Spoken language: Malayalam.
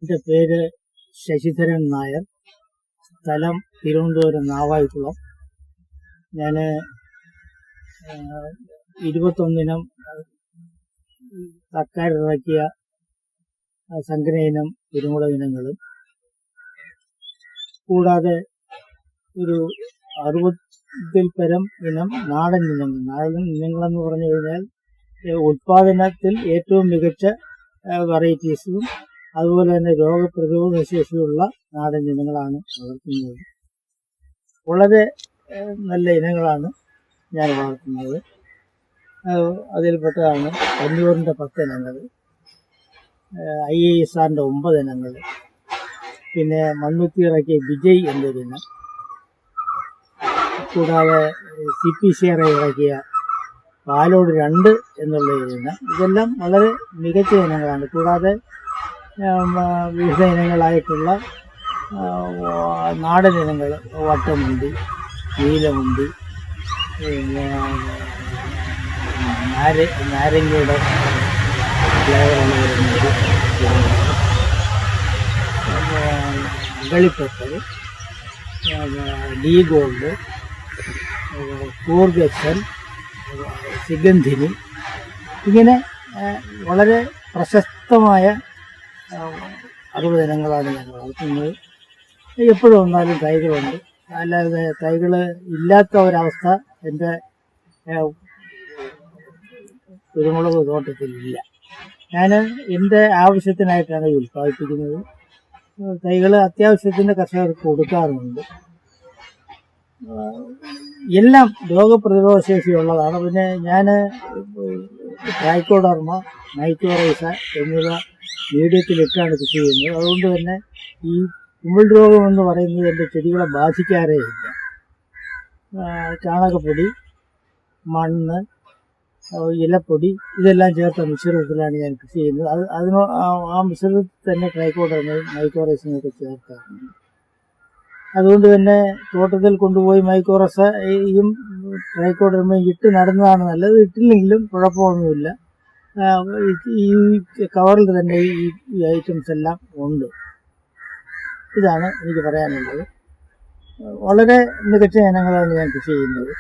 എൻ്റെ പേര് ശശിധരൻ നായർ. സ്ഥലം തിരുവനന്തപുരം നാവായിക്കുളം. ഞാൻ 21-നും സർക്കാരിറക്കിയ സങ്കര ഇനം കുരുമുളക് ഇനങ്ങളും കൂടാതെ ഒരു 60-ൽ പരം ഇനം നാടൻ ഇനങ്ങൾ. നാടൻ ഇനങ്ങളെന്ന് പറഞ്ഞു കഴിഞ്ഞാൽ ഉൽപാദനത്തിൽ ഏറ്റവും മികച്ച വെറൈറ്റീസും അതുപോലെ തന്നെ രോഗപ്രതിരോധ ശേഷിയുള്ള നാടൻ ഇനങ്ങളാണ് വളർത്തുന്നത്. വളരെ നല്ല ഇനങ്ങളാണ് ഞാൻ വളർത്തുന്നത്. അതിൽപ്പെട്ടതാണ് അഞ്ഞൂറിൻ്റെ 10 ഇനങ്ങൾ, IISRൻ്റെ 9 ഇനങ്ങൾ, പിന്നെ മണ്ണുത്തി ഇറക്കിയ വിജയ് എന്നൊരു ഇനം, കൂടാതെ CPCR ഇറക്കിയ പാലോട് 2 എന്നുള്ള ഇനം. ഇതെല്ലാം വളരെ മികച്ച ഇനങ്ങളാണ്. കൂടാതെ വിവിധ ഇനങ്ങളായിട്ടുള്ള നാടൻ ഇനങ്ങൾ, വട്ടമുണ്ടി, നീലമുണ്ടി, പിന്നെ നാരങ്ങയുടെ ഫ്ലേവറുള്ള അകളിപ്പത്തൽ, ഡി ഗോൾഡ്, കൂർഗച്ചൻ, സുഗന്ധിനി, ഇങ്ങനെ വളരെ പ്രശസ്തമായ 60 ഇനങ്ങളാണ് ഞാൻ വളർത്തുന്നത്. എപ്പോഴും വന്നാലും തൈകളുണ്ട്. അല്ലാതെ തൈകൾ ഇല്ലാത്ത ഒരവസ്ഥ എൻ്റെ കുരുമുളക് തോട്ടത്തിലില്ല. ഞാൻ എൻ്റെ ആവശ്യത്തിനായിട്ടാണ് ഉൽപ്പാദിപ്പിക്കുന്നത്. തൈകൾ അത്യാവശ്യത്തിന് കർഷകർക്ക് കൊടുക്കാറുമുണ്ട്. എല്ലാം രോഗപ്രതിരോധ ശേഷിയുള്ളതാണ്. പിന്നെ ഞാൻ ട്രൈക്കോഡർമ, മൈക്രോറൈസ എന്നിവ മീഡിയത്തിലിട്ടാണ് കൃഷി ചെയ്യുന്നത്. അതുകൊണ്ട് തന്നെ ഈ കുമിൾ രോഗം എന്ന് പറയുന്നത് എൻ്റെ ചെടികളെ ബാധിക്കാറേ ഇല്ല. ചാണകപ്പൊടി, മണ്ണ്, ഇലപ്പൊടി ഇതെല്ലാം ചേർത്ത മിശ്രിതത്തിലാണ് ഞാൻ കൃഷി ചെയ്യുന്നത്. ആ മിശ്രിതത്തിൽ തന്നെ ട്രൈക്കോഡർമയും മൈക്രോറൈസയും ഒക്കെ ചേർക്കാറുണ്ട്. അതുകൊണ്ട് തന്നെ തോട്ടത്തിൽ കൊണ്ടുപോയി മൈക്രോറൈസയും ട്രൈക്കോഡർമയും ഇട്ട് നടുന്നതാണ് നല്ലത്. ഇട്ടില്ലെങ്കിലും കുഴപ്പമൊന്നുമില്ല. ഈ കവറിൽ തന്നെ ഈ ഐറ്റംസ് എല്ലാം ഉണ്ട്. ഇതാണ് എനിക്ക് പറയാനുള്ളത്. വളരെ മികച്ച ഇനങ്ങളാണ് ഞാൻ കൃഷി ചെയ്യുന്നത്.